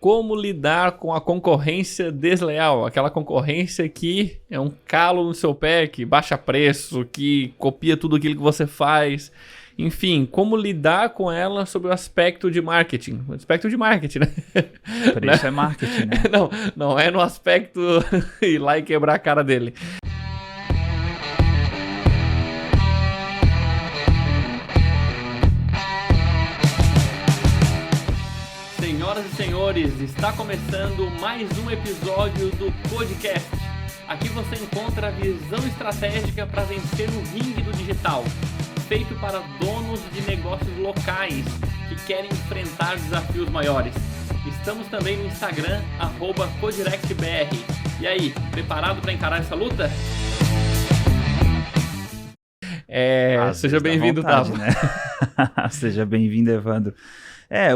como lidar com a concorrência desleal, aquela concorrência que é um calo no seu pé, que baixa preço, que copia tudo aquilo que você faz. Enfim, como lidar com ela sobre o aspecto de marketing. O aspecto de marketing, né? Preço é marketing, né? Não é no aspecto ir lá e quebrar a cara dele. Senhoras e senhores, está começando mais um episódio do podcast. Aqui você encontra a visão estratégica para vencer no ringue do digital, feito para donos de negócios locais que querem enfrentar desafios maiores. Estamos também no Instagram, @codirectbr. E aí, preparado para encarar essa luta? Seja bem-vindo, Tavo. Né? Seja bem-vindo, Evandro.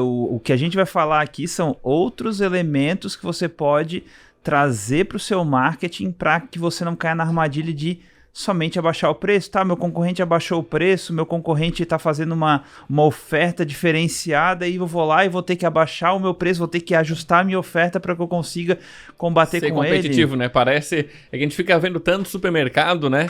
O que a gente vai falar aqui são outros elementos que você pode trazer para o seu marketing para que você não caia na armadilha de somente abaixar o preço. Tá, meu concorrente abaixou o preço, meu concorrente está fazendo uma oferta diferenciada e eu vou lá e vou ter que abaixar o meu preço, vou ter que ajustar a minha oferta para que eu consiga combater com ele. Ser competitivo, né? Parece que a gente fica vendo tanto supermercado, né?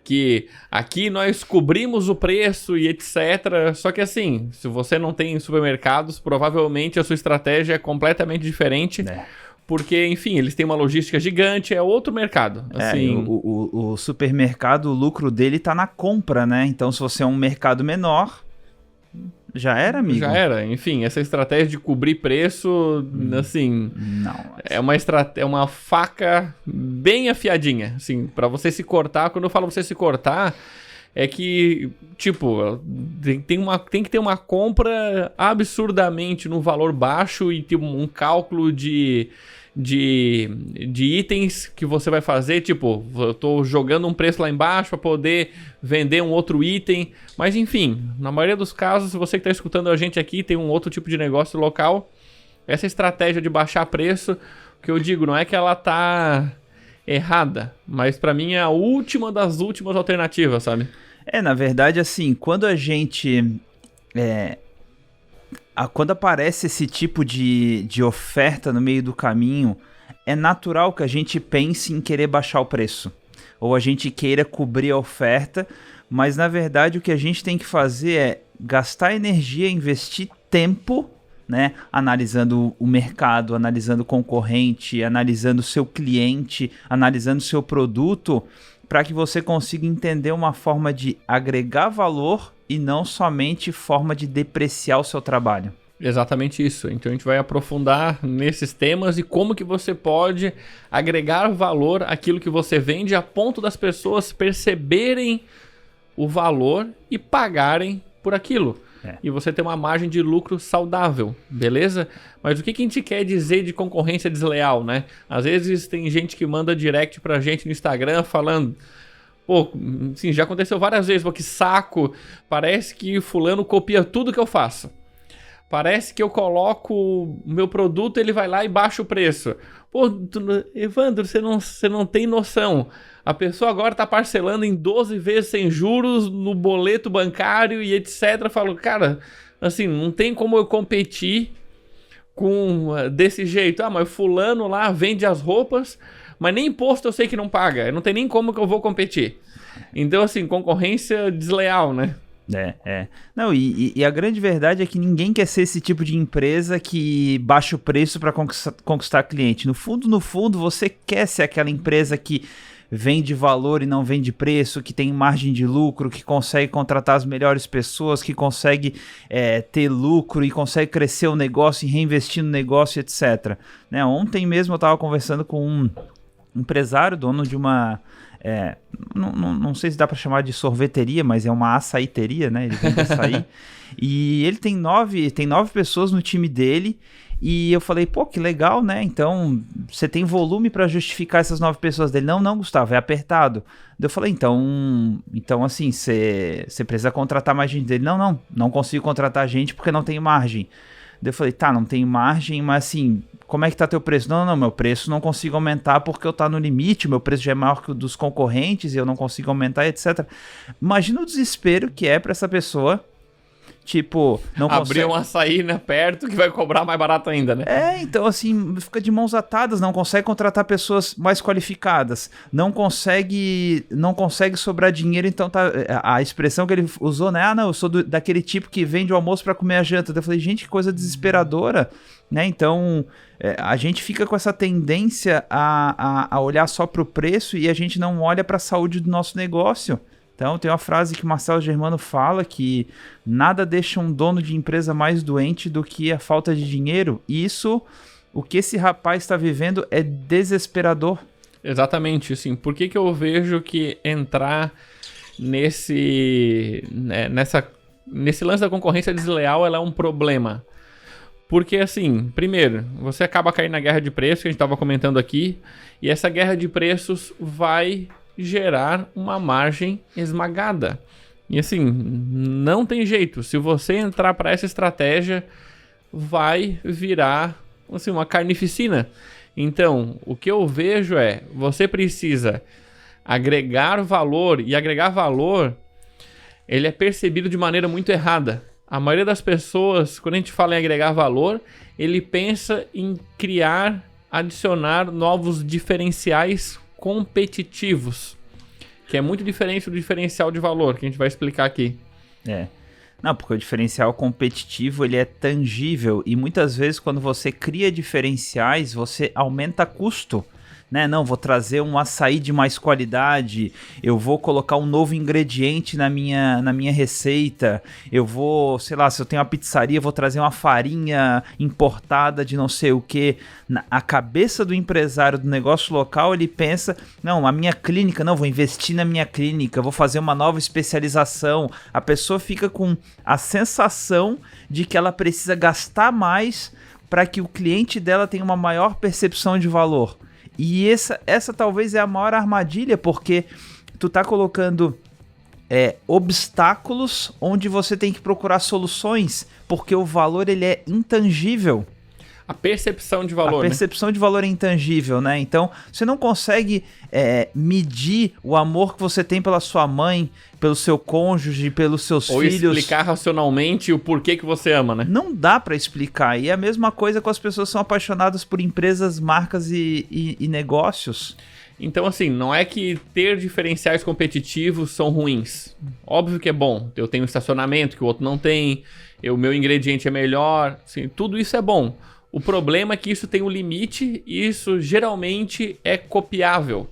Que aqui nós cobrimos o preço e etc. Só que assim, se você não tem supermercados, provavelmente a sua estratégia é completamente diferente. Porque, enfim, eles têm uma logística gigante, é outro mercado. Assim... O supermercado, o lucro dele tá na compra, né? Então, se você é um mercado menor, já era, amigo. Já era. Enfim, essa estratégia de cobrir preço, assim... Não. É uma faca bem afiadinha, assim, pra você se cortar. Quando eu falo você se cortar, é que, tipo, tem que ter uma compra absurdamente no valor baixo e ter um cálculo de itens que você vai fazer, tipo, eu tô jogando um preço lá embaixo para poder vender um outro item, mas enfim, na maioria dos casos, se você que está escutando a gente aqui tem um outro tipo de negócio local, essa estratégia de baixar preço, o que eu digo, não é que ela tá errada, mas para mim é a última das últimas alternativas, sabe? Na verdade, assim, quando a gente... Quando aparece esse tipo de oferta no meio do caminho, é natural que a gente pense em querer baixar o preço. Ou a gente queira cobrir a oferta, mas na verdade o que a gente tem que fazer é gastar energia, investir tempo, né? Analisando o mercado, analisando o concorrente, analisando o seu cliente, analisando o seu produto, para que você consiga entender uma forma de agregar valor e não somente forma de depreciar o seu trabalho. Exatamente isso. Então a gente vai aprofundar nesses temas e como que você pode agregar valor àquilo que você vende a ponto das pessoas perceberem o valor e pagarem por aquilo. E você ter uma margem de lucro saudável, beleza? Mas o que a gente quer dizer de concorrência desleal, né? Às vezes tem gente que manda direct pra gente no Instagram falando... Pô, assim, já aconteceu várias vezes, pô, que saco, parece que fulano copia tudo que eu faço. Parece que eu coloco o meu produto, ele vai lá e baixa o preço. Pô, Evandro, você não tem noção. A pessoa agora tá parcelando em 12 vezes sem juros no boleto bancário e etc. Eu falo, cara, assim, não tem como eu competir com desse jeito. Mas fulano lá vende as roupas... Mas nem imposto eu sei que não paga. Não tem nem como que eu vou competir. Então, assim, concorrência desleal, né? Não, e a grande verdade é que ninguém quer ser esse tipo de empresa que baixa o preço para conquistar cliente. No fundo, você quer ser aquela empresa que vende valor e não vende preço, que tem margem de lucro, que consegue contratar as melhores pessoas, que consegue ter lucro e consegue crescer o negócio e reinvestir no negócio, etc. Né? Ontem mesmo eu estava conversando com um empresário, dono de uma... não sei se dá para chamar de sorveteria, mas é uma açaiteria, né? Ele vende açaí. E ele tem nove pessoas no time dele. E eu falei, pô, que legal, né? Então, você tem volume para justificar essas 9 pessoas dele? Não, Gustavo, é apertado. Eu falei, então assim, você precisa contratar mais gente dele. Não consigo contratar gente porque não tenho margem. Eu falei, tá, não tem margem, mas assim, como é que tá teu preço? Não, meu preço não consigo aumentar porque eu tá no limite, meu preço já é maior que o dos concorrentes e eu não consigo aumentar, etc. Imagina o desespero que é para essa pessoa Tipo, não Abrir consegue... um açaí, né, perto que vai cobrar mais barato ainda, né? Então assim, fica de mãos atadas, não consegue contratar pessoas mais qualificadas, não consegue sobrar dinheiro, então tá, a expressão que ele usou, né, não, eu sou daquele tipo que vende o almoço para comer a janta. Eu falei, gente, que coisa desesperadora, né? Então, a gente fica com essa tendência a olhar só pro preço e a gente não olha para a saúde do nosso negócio. Então, tem uma frase que o Marcelo Germano fala que nada deixa um dono de empresa mais doente do que a falta de dinheiro. E isso, o que esse rapaz está vivendo é desesperador. Exatamente, assim. Por que eu vejo que entrar nesse lance da concorrência desleal ela é um problema? Porque, assim, primeiro, você acaba caindo na guerra de preços, que a gente estava comentando aqui, e essa guerra de preços vai gerar uma margem esmagada. E assim, não tem jeito. Se você entrar para essa estratégia, vai virar assim, uma carnificina. Então, o que eu vejo é, você precisa agregar valor, e agregar valor, ele é percebido de maneira muito errada. A maioria das pessoas, quando a gente fala em agregar valor, ele pensa em criar, adicionar novos diferenciais competitivos, que é muito diferente do diferencial de valor, que a gente vai explicar aqui. Não, porque o diferencial competitivo, ele é tangível e muitas vezes quando você cria diferenciais, você aumenta custo, né? Não, vou trazer um açaí de mais qualidade, eu vou colocar um novo ingrediente na minha receita, eu vou, sei lá, se eu tenho uma pizzaria, eu vou trazer uma farinha importada de não sei o que. A cabeça do empresário do negócio local, ele pensa, não, a minha clínica, não, vou investir na minha clínica, vou fazer uma nova especialização. A pessoa fica com a sensação de que ela precisa gastar mais para que o cliente dela tenha uma maior percepção de valor. E essa talvez é a maior armadilha, porque tu tá colocando obstáculos onde você tem que procurar soluções, porque o valor ele é intangível. A percepção de valor, A percepção de valor é intangível, né? Então, você não consegue medir o amor que você tem pela sua mãe, pelo seu cônjuge, pelos seus filhos. Ou explicar racionalmente o porquê que você ama, né? Não dá pra explicar. E é a mesma coisa com as pessoas que são apaixonadas por empresas, marcas e negócios. Então, assim, não é que ter diferenciais competitivos são ruins. Óbvio que é bom. Eu tenho um estacionamento que o outro não tem, o meu ingrediente é melhor, assim, tudo isso é bom. O problema é que isso tem um limite e isso geralmente é copiável.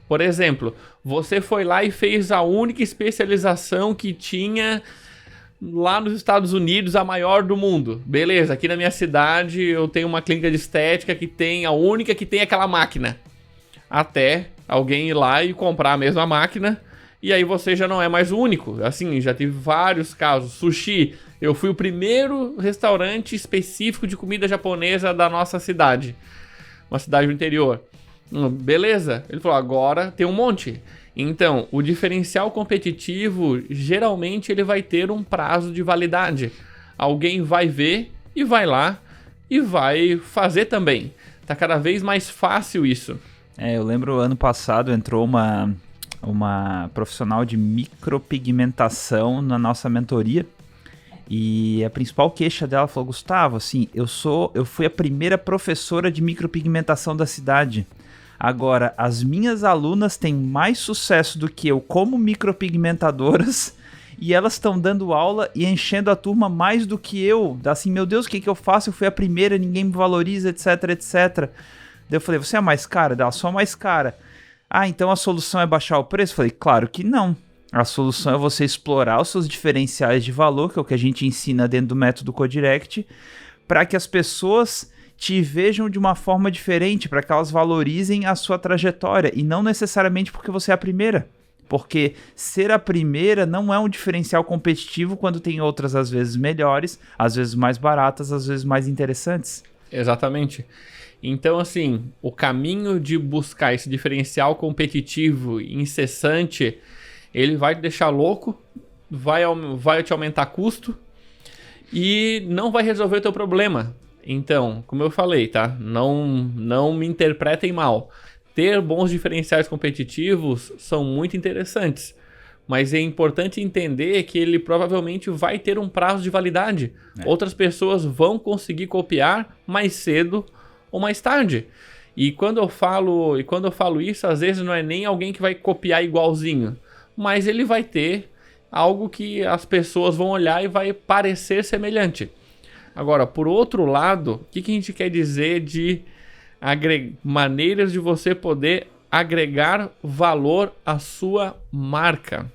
Por exemplo, você foi lá e fez a única especialização que tinha lá nos Estados Unidos, a maior do mundo. Beleza, aqui na minha cidade eu tenho uma clínica de estética que tem a única que tem aquela máquina. Até alguém ir lá e comprar a mesma máquina e aí você já não é mais o único. Assim, já tive vários casos. Sushi, eu fui o primeiro restaurante específico de comida japonesa da nossa cidade. Uma cidade do interior. Beleza. Ele falou, agora tem um monte. Então, o diferencial competitivo, geralmente ele vai ter um prazo de validade. Alguém vai ver e vai lá e vai fazer também. Tá cada vez mais fácil isso. Eu lembro ano passado entrou uma profissional de micropigmentação na nossa mentoria. E a principal queixa dela falou, Gustavo, assim, eu fui a primeira professora de micropigmentação da cidade. Agora, as minhas alunas têm mais sucesso do que eu como micropigmentadoras e elas estão dando aula e enchendo a turma mais do que eu. Assim, meu Deus, o que eu faço? Eu fui a primeira, ninguém me valoriza, etc, etc. Daí eu falei, você é mais cara? Dela, só mais cara. Ah, então a solução é baixar o preço? Eu falei, claro que não. A solução é você explorar os seus diferenciais de valor, que é o que a gente ensina dentro do método Codirect, para que as pessoas te vejam de uma forma diferente, para que elas valorizem a sua trajetória, e não necessariamente porque você é a primeira. Porque ser a primeira não é um diferencial competitivo quando tem outras, às vezes, melhores, às vezes mais baratas, às vezes mais interessantes. Exatamente. Então, assim, o caminho de buscar esse diferencial competitivo incessante, ele vai te deixar louco, vai te aumentar custo e não vai resolver o teu problema. Então, como eu falei, tá? Não me interpretem mal. Ter bons diferenciais competitivos são muito interessantes, Mas é importante entender que ele provavelmente vai ter um prazo de validade. Outras pessoas vão conseguir copiar mais cedo ou mais tarde. E quando eu falo isso, às vezes não é nem alguém que vai copiar igualzinho, mas ele vai ter algo que as pessoas vão olhar e vai parecer semelhante. Agora, por outro lado, o que a gente quer dizer de maneiras de você poder agregar valor à sua marca?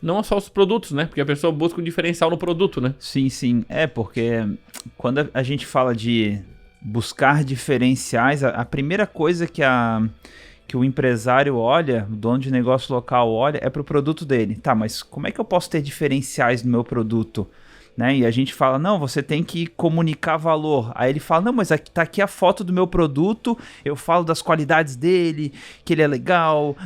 Não só os produtos, né? Porque a pessoa busca um diferencial no produto, né? Sim, sim. Porque quando a gente fala de buscar diferenciais, a primeira coisa que o empresário olha, o dono de negócio local olha, é para o produto dele. Tá, mas como é que eu posso ter diferenciais no meu produto? Né? E a gente fala, não, você tem que comunicar valor. Aí ele fala, não, mas aqui, tá aqui a foto do meu produto, eu falo das qualidades dele, que ele é legal,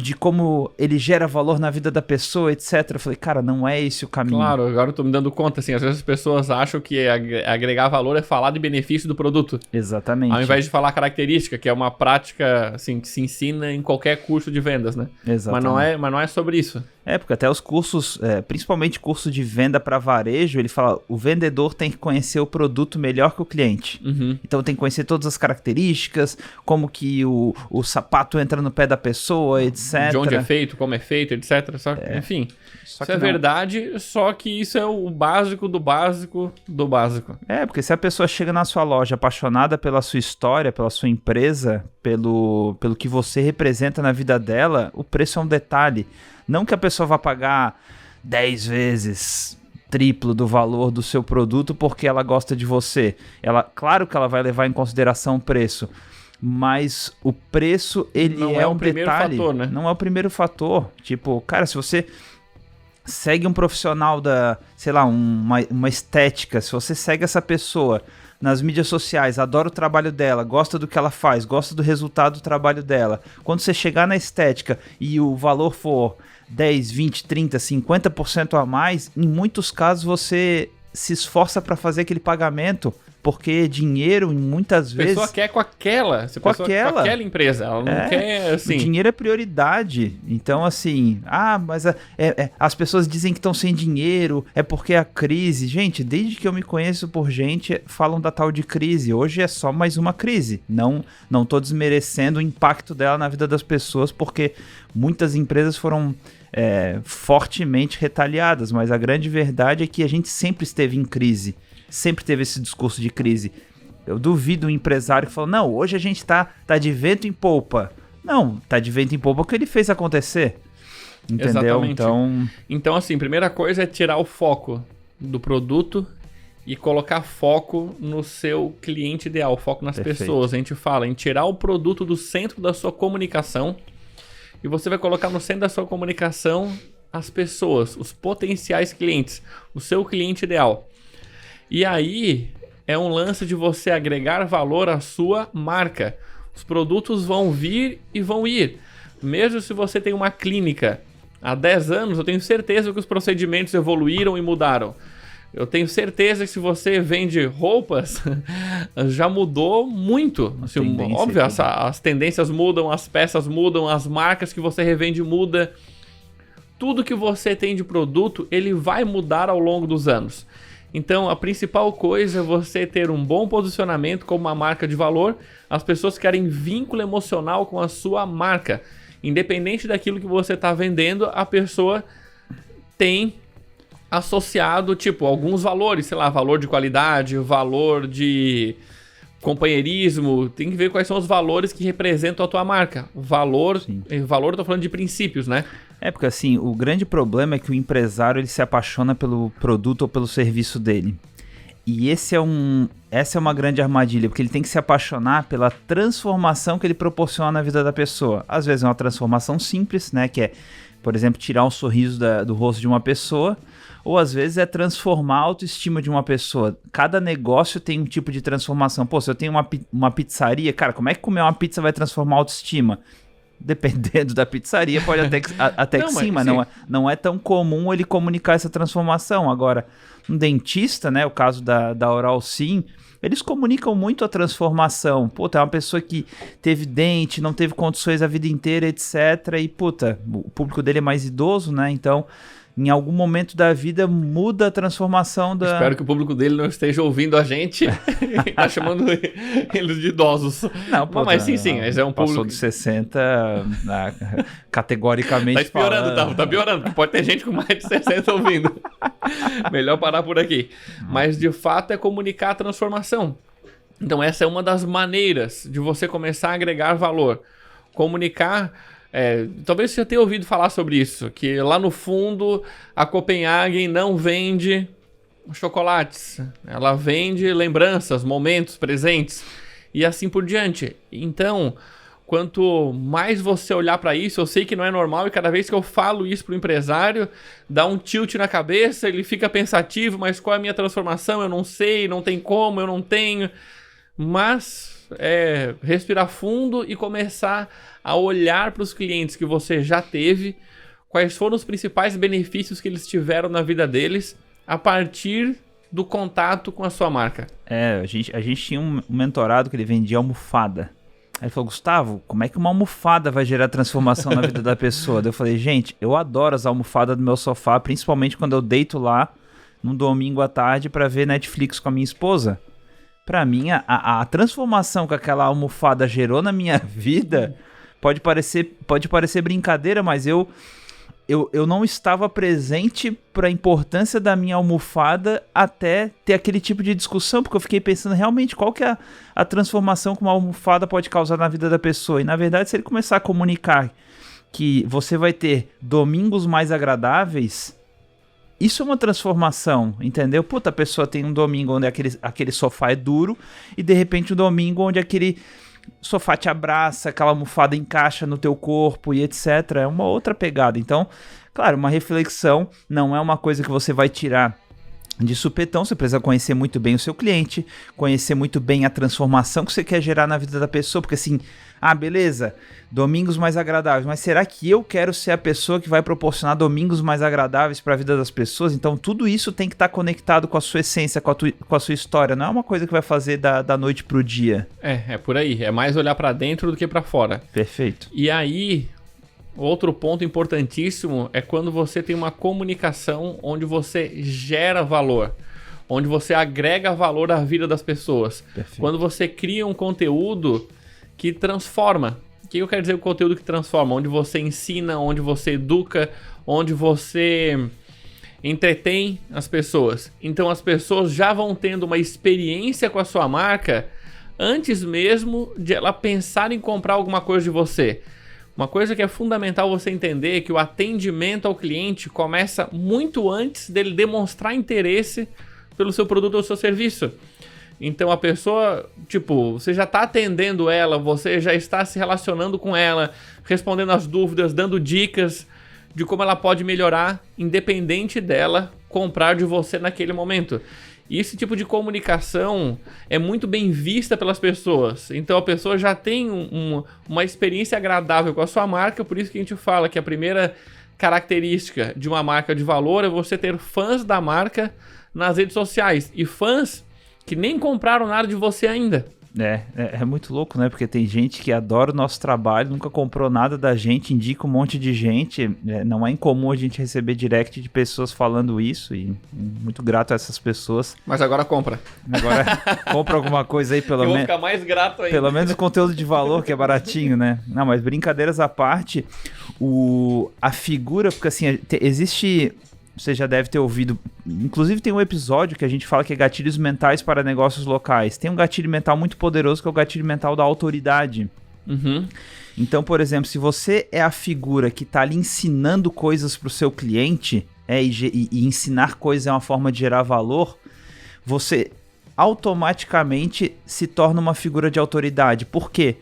de como ele gera valor na vida da pessoa, etc. Eu falei, cara, não é esse o caminho. Claro, agora eu tô me dando conta, assim, às vezes as pessoas acham que agregar valor é falar de benefício do produto. Exatamente. Ao invés de falar característica, que é uma prática, assim, que se ensina em qualquer curso de vendas, né? Exatamente. Mas não é sobre isso. Porque até os cursos, principalmente curso de venda para varejo, ele fala, o vendedor tem que conhecer o produto melhor que o cliente. Uhum. Então tem que conhecer todas as características, como que o sapato entra no pé da pessoa, etc. De onde é feito, como é feito, etc. Enfim, isso é verdade, só que isso é o básico do básico do básico. Porque se a pessoa chega na sua loja apaixonada pela sua história, pela sua empresa, pelo que você representa na vida dela, o preço é um detalhe. Não que a pessoa vá pagar 10 vezes triplo do valor do seu produto porque ela gosta de você. Claro que ela vai levar em consideração o preço, mas o preço ele não é um primeiro detalhe, fator, né? Não é o primeiro fator. Tipo, cara, se você segue um profissional sei lá, uma estética, se você segue essa pessoa nas mídias sociais, adora o trabalho dela, gosta do que ela faz, gosta do resultado do trabalho dela, quando você chegar na estética e o valor for 10, 20, 30, 50% a mais, em muitos casos você se esforça para fazer aquele pagamento, porque dinheiro, muitas vezes... A pessoa quer com aquela empresa, ela não quer, assim... O dinheiro é prioridade, então assim, mas as pessoas dizem que estão sem dinheiro, é porque a crise... Gente, desde que eu me conheço por gente, falam da tal de crise, hoje é só mais uma crise, não tô desmerecendo o impacto dela na vida das pessoas, porque muitas empresas foram... fortemente retaliadas, mas a grande verdade é que a gente sempre esteve em crise, sempre teve esse discurso de crise. Eu duvido um empresário que fala, não, hoje a gente tá de vento em polpa. Não, tá de vento em polpa porque ele fez acontecer. Entendeu? Exatamente. Então, assim, primeira coisa é tirar o foco do produto e colocar foco no seu cliente ideal, foco nas pessoas. A gente fala em tirar o produto do centro da sua comunicação. E você vai colocar no centro da sua comunicação as pessoas, os potenciais clientes, o seu cliente ideal. E aí é um lance de você agregar valor à sua marca. Os produtos vão vir e vão ir. Mesmo se você tem uma clínica há 10 anos, eu tenho certeza que os procedimentos evoluíram e mudaram. Eu tenho certeza que se você vende roupas, já mudou muito. Assim, óbvio, as tendências mudam, as peças mudam, as marcas que você revende mudam. Tudo que você tem de produto, ele vai mudar ao longo dos anos. Então, a principal coisa é você ter um bom posicionamento como uma marca de valor. As pessoas querem vínculo emocional com a sua marca. Independente daquilo que você está vendendo, a pessoa tem associado, tipo, alguns valores, sei lá, valor de qualidade, valor de companheirismo, tem que ver quais são os valores que representam a tua marca. Valor, eu tô falando de princípios, né? Porque assim, o grande problema é que o empresário ele se apaixona pelo produto ou pelo serviço dele. E essa é uma grande armadilha, porque ele tem que se apaixonar pela transformação que ele proporciona na vida da pessoa. Às vezes é uma transformação simples, né, que é, por exemplo, tirar um sorriso do rosto de uma pessoa, ou às vezes é transformar a autoestima de uma pessoa. Cada negócio tem um tipo de transformação. Pô, se eu tenho uma pizzaria, cara, como é que comer uma pizza vai transformar a autoestima? Dependendo da pizzaria, pode até que sim, mas não é tão comum ele comunicar essa transformação. Agora, um dentista, né, o caso da Oral Sim, eles comunicam muito a transformação. Puta, é uma pessoa que teve dente, não teve condições a vida inteira, etc. E, puta, o público dele é mais idoso, né? Então, em algum momento da vida, muda a transformação da... Espero que o público dele não esteja ouvindo a gente e tá chamando eles de idosos. Não, pô, mas sim, mas é um passou público... de 60, categoricamente Tá piorando, falando. tá piorando, porque pode ter gente com mais de 60 ouvindo. Melhor parar por aqui. Mas, de fato, é comunicar a transformação. Então, essa é uma das maneiras de você começar a agregar valor. Comunicar... talvez você já tenha ouvido falar sobre isso, que lá no fundo a Copenhagen não vende chocolates, ela vende lembranças, momentos, presentes e assim por diante. Então, quanto mais você olhar para isso, eu sei que não é normal e cada vez que eu falo isso pro empresário, dá um tilt na cabeça, ele fica pensativo, mas qual é a minha transformação? Eu não sei, não tem como, eu não tenho. Mas respirar fundo e começar a olhar para os clientes que você já teve, quais foram os principais benefícios que eles tiveram na vida deles a partir do contato com a sua marca. A gente tinha um mentorado que ele vendia almofada. Aí ele falou, Gustavo, como é que uma almofada vai gerar transformação na vida da pessoa? Daí eu falei, gente, eu adoro as almofadas do meu sofá, principalmente quando eu deito lá num domingo à tarde para ver Netflix com a minha esposa. Pra mim, a transformação que aquela almofada gerou na minha vida pode parecer brincadeira, mas eu não estava presente para a importância da minha almofada até ter aquele tipo de discussão, porque eu fiquei pensando realmente qual que é a transformação que uma almofada pode causar na vida da pessoa. E na verdade, se ele começar a comunicar que você vai ter domingos mais agradáveis... Isso é uma transformação, entendeu? Puta, a pessoa tem um domingo onde aquele sofá é duro e de repente um domingo onde aquele sofá te abraça, aquela almofada encaixa no teu corpo e etc. É uma outra pegada. Então, claro, uma reflexão não é uma coisa que você vai tirar de supetão. Você precisa conhecer muito bem o seu cliente, conhecer muito bem a transformação que você quer gerar na vida da pessoa, porque assim... beleza, domingos mais agradáveis, mas será que eu quero ser a pessoa que vai proporcionar domingos mais agradáveis para a vida das pessoas? Então tudo isso tem que estar conectado com a sua essência, com a sua história, não é uma coisa que vai fazer da noite pro dia. É por aí, é mais olhar para dentro do que para fora. Perfeito. E aí, outro ponto importantíssimo é quando você tem uma comunicação onde você gera valor, onde você agrega valor à vida das pessoas. Perfeito. Quando você cria um conteúdo que transforma. O que eu quero dizer com conteúdo que transforma? Onde você ensina, onde você educa, onde você entretém as pessoas. Então as pessoas já vão tendo uma experiência com a sua marca antes mesmo de ela pensar em comprar alguma coisa de você. Uma coisa que é fundamental você entender é que o atendimento ao cliente começa muito antes dele demonstrar interesse pelo seu produto ou seu serviço. Então a pessoa, você já está atendendo ela, você já está se relacionando com ela, respondendo as dúvidas, dando dicas de como ela pode melhorar, independente dela comprar de você naquele momento. E esse tipo de comunicação é muito bem vista pelas pessoas. Então a pessoa já tem uma experiência agradável com a sua marca, por isso que a gente fala que a primeira característica de uma marca de valor é você ter fãs da marca nas redes sociais. E fãs que nem compraram nada de você ainda. É muito louco, né? Porque tem gente que adora o nosso trabalho, nunca comprou nada da gente, indica um monte de gente. Não é incomum a gente receber direct de pessoas falando isso e muito grato a essas pessoas. Mas agora compra. Agora compra alguma coisa aí, pelo menos. Eu vou ficar mais grato ainda. Pelo menos o conteúdo de valor, que é baratinho, né? Não, mas brincadeiras à parte, a figura, porque assim, existe... Você já deve ter ouvido, inclusive tem um episódio que a gente fala que é gatilhos mentais para negócios locais. Tem um gatilho mental muito poderoso que é o gatilho mental da autoridade. Uhum. Então, por exemplo, se você é a figura que está ali ensinando coisas para o seu cliente, e ensinar coisas é uma forma de gerar valor, você automaticamente se torna uma figura de autoridade. Por quê?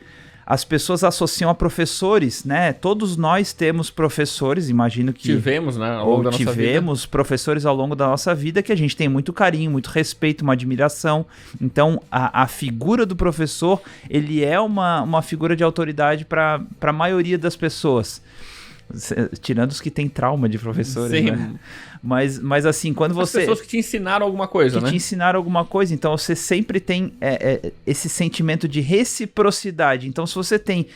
As pessoas associam a professores, né? Todos nós temos professores, imagino que... Tivemos, né? Ao longo da nossa vida. Tivemos professores ao longo da nossa vida que a gente tem muito carinho, muito respeito, uma admiração. Então, a figura do professor, ele é uma figura de autoridade para a maioria das pessoas. Tirando os que têm trauma de professores, Sim. né? Mas assim, quando você... As pessoas que te ensinaram alguma coisa, né? te ensinaram alguma coisa, então você sempre tem esse sentimento de reciprocidade. Então, se você tem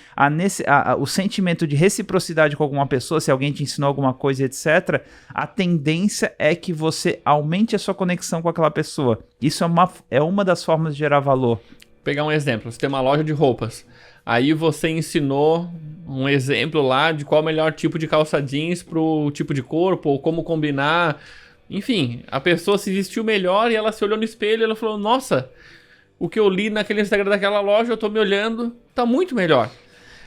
o sentimento de reciprocidade com alguma pessoa, se alguém te ensinou alguma coisa, etc., a tendência é que você aumente a sua conexão com aquela pessoa. Isso é uma das formas de gerar valor. Vou pegar um exemplo. Você tem uma loja de roupas. Aí você ensinou um exemplo lá de qual é o melhor tipo de calça jeans pro tipo de corpo, ou como combinar. Enfim, a pessoa se vestiu melhor e ela se olhou no espelho e ela falou, nossa, o que eu li naquele Instagram daquela loja, eu tô me olhando, tá muito melhor.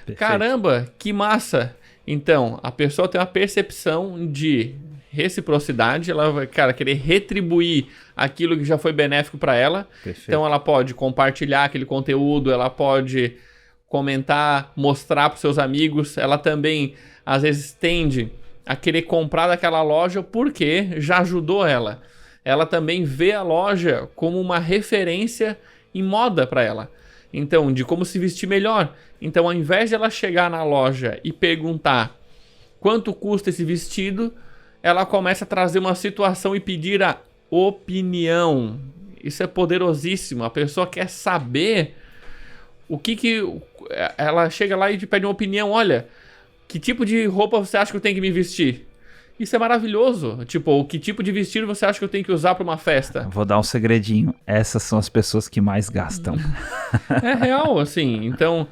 Perfeito. Caramba, que massa. Então, a pessoa tem uma percepção de reciprocidade, ela vai, querer retribuir aquilo que já foi benéfico para ela. Perfeito. Então, ela pode compartilhar aquele conteúdo, ela pode comentar, mostrar para seus amigos. Ela também, às vezes, tende a querer comprar daquela loja porque já ajudou ela. Ela também vê a loja como uma referência em moda para ela. Então, de como se vestir melhor. Então, ao invés de ela chegar na loja e perguntar quanto custa esse vestido, ela começa a trazer uma situação e pedir a opinião. Isso é poderosíssimo. A pessoa quer saber o que ela chega lá e te pede uma opinião. Olha, que tipo de roupa você acha que eu tenho que me vestir? Isso é maravilhoso. Tipo, que tipo de vestido você acha que eu tenho que usar para uma festa? Vou dar um segredinho. Essas são as pessoas que mais gastam. É real, assim. Então,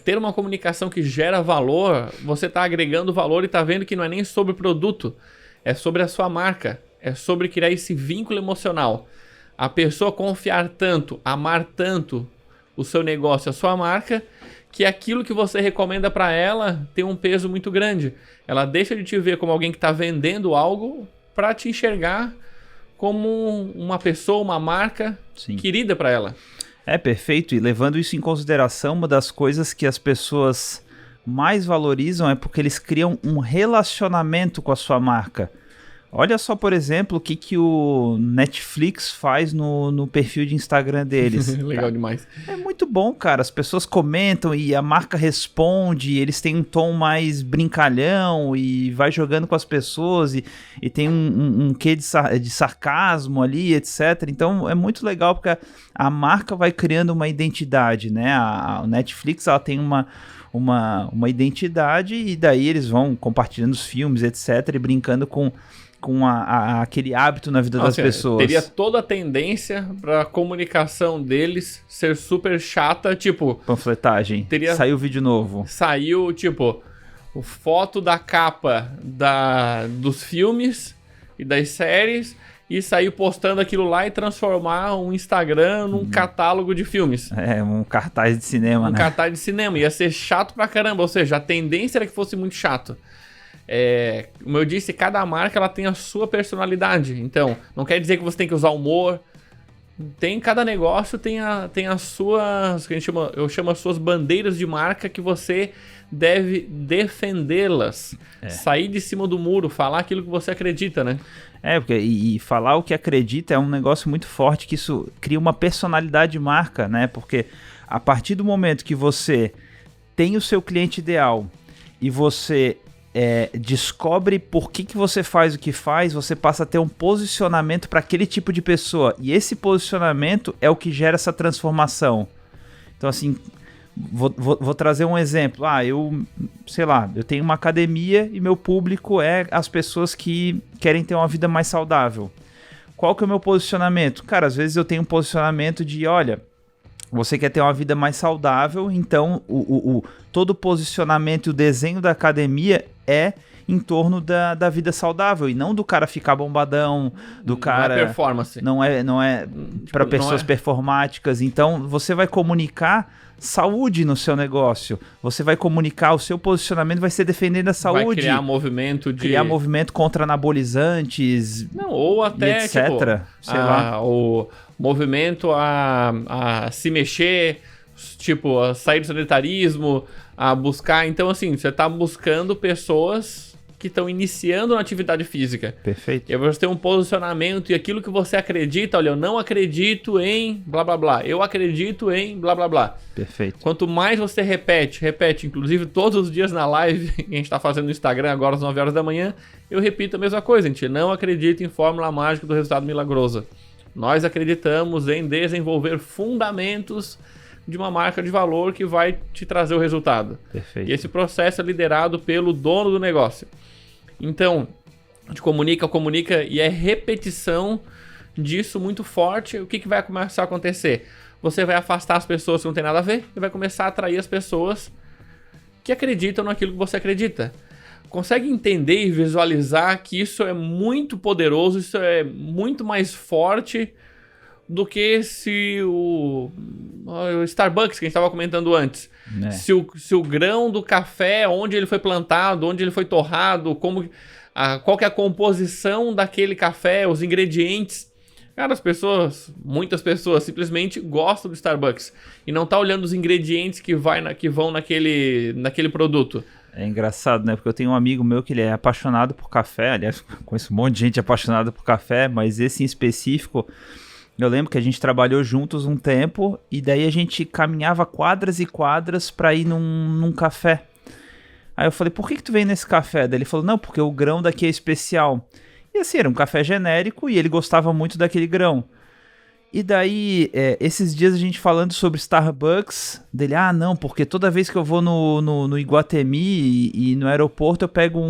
ter uma comunicação que gera valor, você tá agregando valor e tá vendo que não é nem sobre o produto. É sobre a sua marca. É sobre criar esse vínculo emocional. A pessoa confiar tanto, amar tanto o seu negócio, a sua marca, que aquilo que você recomenda para ela tem um peso muito grande. Ela deixa de te ver como alguém que está vendendo algo para te enxergar como uma pessoa, uma marca querida para ela. É perfeito. E levando isso em consideração, uma das coisas que as pessoas mais valorizam é porque eles criam um relacionamento com a sua marca. Olha só, por exemplo, o que o Netflix faz no perfil de Instagram deles. Legal demais. É muito bom, cara. As pessoas comentam e a marca responde, eles têm um tom mais brincalhão e vai jogando com as pessoas e tem um quê de sarcasmo ali, etc. Então é muito legal porque a marca vai criando uma identidade, né? A Netflix, ela tem uma identidade e daí eles vão compartilhando os filmes, etc. e brincando com aquele hábito na vida das pessoas. Teria toda a tendência para a comunicação deles ser super chata, tipo... Panfletagem. Saiu vídeo novo. Saiu, tipo, foto da capa dos filmes e das séries e saiu postando aquilo lá e transformar um Instagram num catálogo de filmes. É, um cartaz de cinema, né? Um cartaz de cinema. Ia ser chato pra caramba. Ou seja, a tendência era que fosse muito chato. Como eu disse, cada marca ela tem a sua personalidade. Então, não quer dizer que você tem que usar humor. Cada negócio tem as suas, que eu chamo as suas bandeiras de marca que você deve defendê-las. Sair de cima do muro, falar aquilo que você acredita, né? Porque e falar o que acredita é um negócio muito forte, que isso cria uma personalidade de marca, né? Porque a partir do momento que você tem o seu cliente ideal e você descobre por que você faz o que faz, você passa a ter um posicionamento para aquele tipo de pessoa. E esse posicionamento é o que gera essa transformação. Então, assim, vou trazer um exemplo. Eu tenho uma academia e meu público é as pessoas que querem ter uma vida mais saudável. Qual que é o meu posicionamento? Cara, às vezes eu tenho um posicionamento de, olha, você quer ter uma vida mais saudável, então todo o posicionamento e o desenho da academia é em torno da vida saudável e não do cara ficar bombadão, do cara... Não é performance. Não é para pessoas performáticas. Então, você vai comunicar saúde no seu negócio. Você vai comunicar, o seu posicionamento vai ser defendendo a saúde. Vai criar movimento contra anabolizantes, ou até, etc. Sei lá. O movimento a se mexer, a sair do sedentarismo, a buscar... Então, assim, você está buscando pessoas que estão iniciando na atividade física. Perfeito. E aí você tem um posicionamento e aquilo que você acredita, olha, eu não acredito em blá blá blá, eu acredito em blá blá blá. Perfeito. Quanto mais você repete, inclusive todos os dias na live que a gente está fazendo no Instagram agora às 9 horas da manhã, eu repito a mesma coisa, a gente não acredita em fórmula mágica do resultado milagroso. Nós acreditamos em desenvolver fundamentos de uma marca de valor que vai te trazer o resultado. Perfeito. E esse processo é liderado pelo dono do negócio. Então, a gente comunica e é repetição disso muito forte. O que vai começar a acontecer? Você vai afastar as pessoas que não tem nada a ver e vai começar a atrair as pessoas que acreditam naquilo que você acredita. Consegue entender e visualizar que isso é muito poderoso, isso é muito mais forte do que se o Starbucks que a gente estava comentando antes. Se o grão do café, onde ele foi plantado, onde ele foi torrado, qual que é a composição daquele café, os ingredientes. Cara, muitas pessoas simplesmente gostam do Starbucks e não tá olhando os ingredientes que vão naquele produto. É engraçado, né? Porque eu tenho um amigo meu que ele é apaixonado por café. Aliás, conheço um monte de gente apaixonada por café, mas esse em específico... Eu lembro que a gente trabalhou juntos um tempo e daí a gente caminhava quadras e quadras para ir num café. Aí eu falei, por que tu vem nesse café? Daí ele falou, não, porque o grão daqui é especial. E assim, era um café genérico e ele gostava muito daquele grão. E daí, esses dias a gente falando sobre Starbucks, dele, não, porque toda vez que eu vou no Iguatemi e no aeroporto eu pego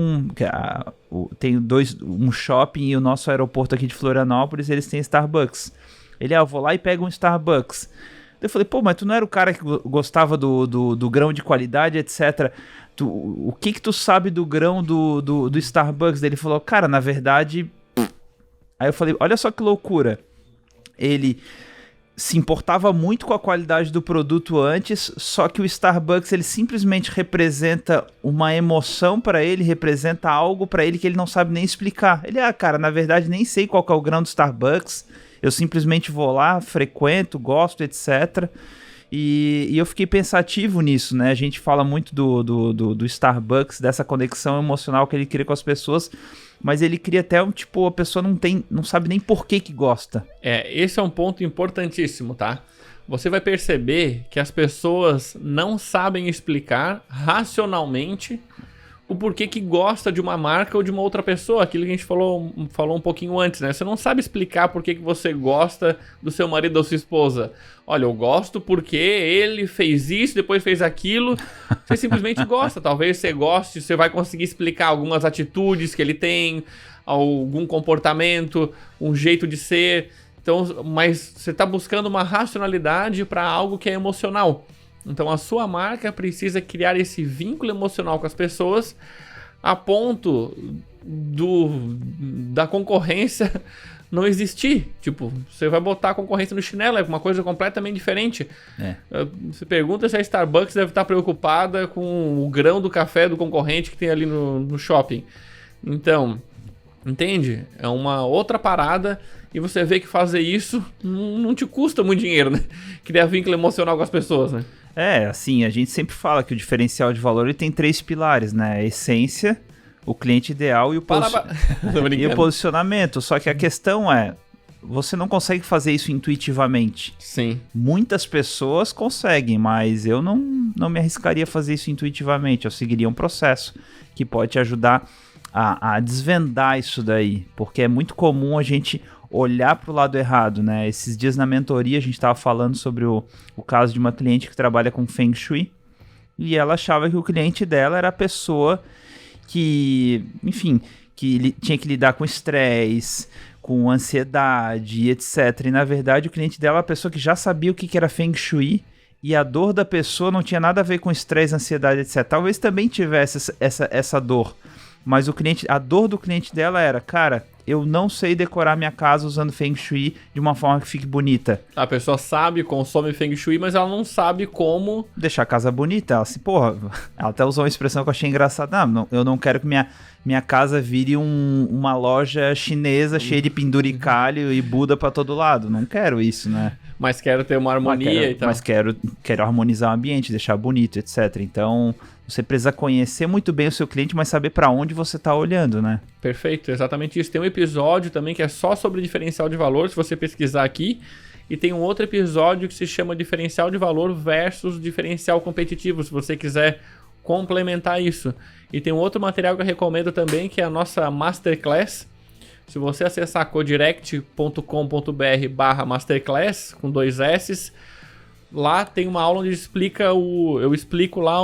tem um shopping e o nosso aeroporto aqui de Florianópolis, eles têm Starbucks. Ele, eu vou lá e pego um Starbucks. Eu falei, pô, mas tu não era o cara que gostava do grão de qualidade, etc. O que tu sabe do grão do Starbucks? Daí ele falou, cara, na verdade... Aí eu falei, olha só que loucura. Ele se importava muito com a qualidade do produto antes, só que o Starbucks ele simplesmente representa uma emoção para ele, representa algo para ele que ele não sabe nem explicar. Ele, cara, na verdade nem sei qual que é o grão do Starbucks, eu simplesmente vou lá, frequento, gosto, etc. E eu fiquei pensativo nisso, né? A gente fala muito do Starbucks, dessa conexão emocional que ele cria com as pessoas, mas ele cria até a pessoa não sabe nem por que gosta. Esse é um ponto importantíssimo, tá? Você vai perceber que as pessoas não sabem explicar racionalmente o porquê que gosta de uma marca ou de uma outra pessoa, aquilo que a gente falou um pouquinho antes, né? Você não sabe explicar por que você gosta do seu marido ou sua esposa. Olha, eu gosto porque ele fez isso, depois fez aquilo. Você simplesmente gosta. Talvez você goste, você vai conseguir explicar algumas atitudes que ele tem, algum comportamento, um jeito de ser. Então, mas você está buscando uma racionalidade para algo que é emocional. Então a sua marca precisa criar esse vínculo emocional com as pessoas a ponto da concorrência não existir. Tipo, você vai botar a concorrência no chinelo, é uma coisa completamente diferente. Você pergunta se a Starbucks deve estar preocupada com o grão do café do concorrente que tem ali no shopping. Então, entende? É uma outra parada e você vê que fazer isso não te custa muito dinheiro, né? Criar vínculo emocional com as pessoas, né? Assim, a gente sempre fala que o diferencial de valor ele tem 3 pilares, né? A essência, o cliente ideal e o posicionamento. Só que a questão você não consegue fazer isso intuitivamente. Sim. Muitas pessoas conseguem, mas eu não me arriscaria a fazer isso intuitivamente. Eu seguiria um processo que pode te ajudar a desvendar isso daí, porque é muito comum a gente olhar para o lado errado, né? Esses dias na mentoria a gente estava falando sobre o caso de uma cliente que trabalha com Feng Shui e ela achava que o cliente dela era a pessoa que, enfim, que tinha que lidar com estresse, com ansiedade, etc. E na verdade o cliente dela é a pessoa que já sabia o que era Feng Shui e a dor da pessoa não tinha nada a ver com estresse, ansiedade, etc. Talvez também tivesse essa dor, mas a dor do cliente dela era, cara, eu não sei decorar minha casa usando Feng Shui de uma forma que fique bonita. A pessoa sabe, consome Feng Shui, mas ela não sabe como deixar a casa bonita. Ela ela até usou uma expressão que eu achei engraçada. Não, eu não quero que minha casa vire uma loja chinesa cheia de penduricalho e Buda pra todo lado. Não quero isso, né? mas quero ter uma harmonia e tal. Mas quero harmonizar o ambiente, deixar bonito, etc. Então, você precisa conhecer muito bem o seu cliente, mas saber para onde você está olhando, né? Perfeito, exatamente isso. Tem um episódio também que é só sobre diferencial de valor, se você pesquisar aqui. E tem um outro episódio que se chama diferencial de valor versus diferencial competitivo, se você quiser complementar isso. E tem um outro material que eu recomendo também, que é a nossa Masterclass. Se você acessar codirect.com.br/masterclass, com 2 S, lá tem uma aula onde eu explico lá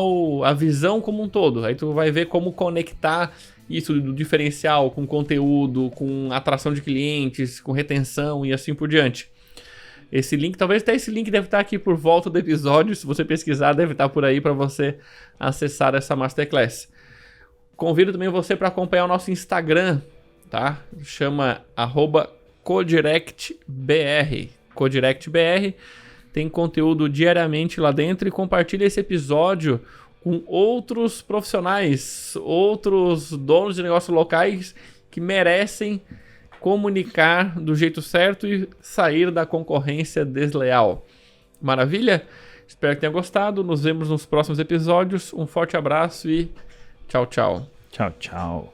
a visão como um todo. Aí tu vai ver como conectar isso do diferencial com conteúdo, com atração de clientes, com retenção e assim por diante. Esse link, talvez até esse link deve estar aqui por volta do episódio. Se você pesquisar, deve estar por aí para você acessar essa Masterclass. Convido também você para acompanhar o nosso Instagram, tá? Chama @codirectbr. codirectbr. Tem conteúdo diariamente lá dentro e compartilha esse episódio com outros profissionais, outros donos de negócios locais que merecem comunicar do jeito certo e sair da concorrência desleal. Maravilha? Espero que tenha gostado. Nos vemos nos próximos episódios. Um forte abraço e tchau, tchau. Tchau, tchau.